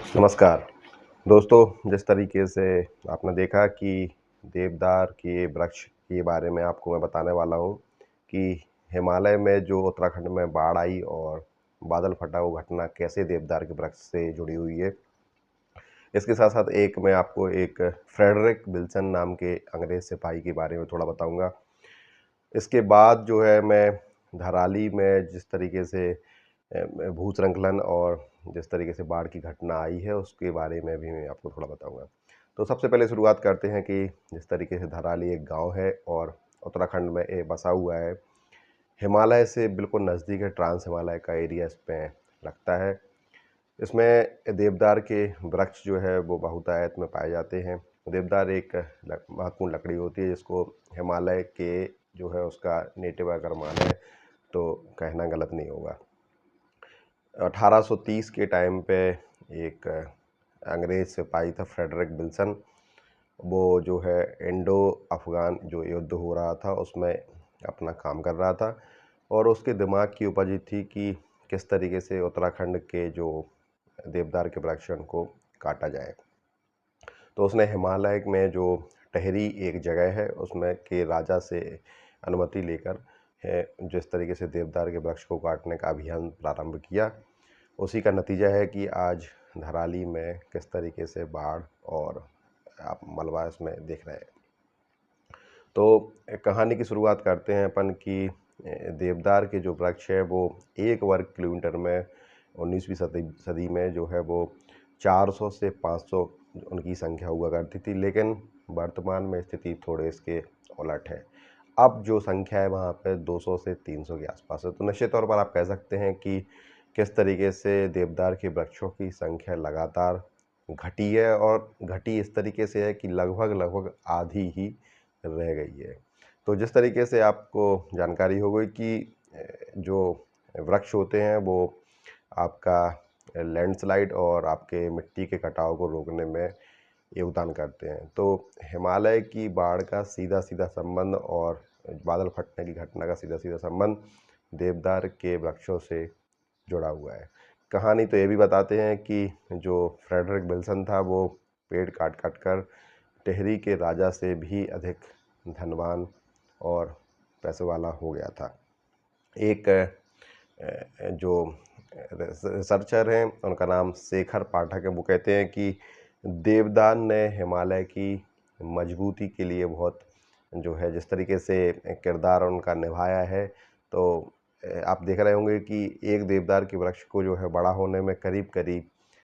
नमस्कार दोस्तों, जिस तरीके से आपने देखा कि देवदार के वृक्ष के बारे में आपको मैं बताने वाला हूँ कि हिमालय में जो उत्तराखंड में बाढ़ आई और बादल फटा वो घटना कैसे देवदार के वृक्ष से जुड़ी हुई है। इसके साथ साथ एक मैं आपको एक फ्रेडरिक विल्सन नाम के अंग्रेज सिपाही के बारे में थोड़ा बताऊंगा। इसके बाद जो है मैं धराली में जिस तरीके से भूस्खलन और जिस तरीके से बाढ़ की घटना आई है उसके बारे में भी मैं आपको थोड़ा बताऊंगा। तो सबसे पहले शुरुआत करते हैं कि जिस तरीके से धराली एक गांव है और उत्तराखंड में ये बसा हुआ है। हिमालय से बिल्कुल नज़दीक है, ट्रांस हिमालय का एरिया इसमें लगता है। इसमें देवदार के वृक्ष जो है वो बहुतायत में पाए जाते हैं। देवदार एक महत्वपूर्ण लकड़ी होती है जिसको हिमालय के जो है उसका नेटिव अगर माने तो कहना गलत नहीं होगा। 1830 के टाइम पे एक अंग्रेज सिपाही था फ्रेडरिक विल्सन। वो जो है इंडो अफ़गान जो युद्ध हो रहा था उसमें अपना काम कर रहा था और उसके दिमाग की उपज ये थी कि किस तरीके से उत्तराखंड के जो देवदार के वृक्ष हैं उनको काटा जाए। तो उसने हिमालय में जो टहरी एक जगह है उसमें के राजा से अनुमति लेकर जिस तरीके से देवदार के वृक्ष को काटने का अभियान प्रारंभ किया, उसी का नतीजा है कि आज धराली में किस तरीके से बाढ़ और आप मलबा इसमें देख रहे हैं। तो कहानी की शुरुआत करते हैं अपन कि देवदार के जो वृक्ष है वो 1 वर्ग किलोमीटर में 19वीं सदी में जो है वो 400 से 500 उनकी संख्या हुआ करती थी, लेकिन वर्तमान में स्थिति थोड़े इसके उलट है। अब जो संख्या है वहाँ पे 200 से 300 के आसपास है। तो निश्चित तौर पर आप कह सकते हैं कि किस तरीके से देवदार के वृक्षों की संख्या लगातार घटी है और घटी इस तरीके से है कि लगभग आधी ही रह गई है। तो जिस तरीके से आपको जानकारी हो गई कि जो वृक्ष होते हैं वो आपका लैंडस्लाइड और आपके मिट्टी के कटाव को रोकने में योगदान करते हैं। तो हिमालय की बाढ़ का सीधा-सीधा संबंध और बादल फटने की घटना का सीधा-सीधा संबंध देवदार के वृक्षों से जुड़ा हुआ है। कहानी तो ये भी बताते हैं कि जो फ्रेडरिक विल्सन था वो पेड़ काट-काट कर टिहरी के राजा से भी अधिक धनवान और पैसे वाला हो गया था। एक जो रिसर्चर हैं उनका नाम शेखर पाठक है, वो कहते हैं कि देवदार ने हिमालय की मजबूती के लिए बहुत जो है जिस तरीके से किरदार उनका निभाया है। तो आप देख रहे होंगे कि एक देवदार के वृक्ष को जो है बड़ा होने में करीब-करीब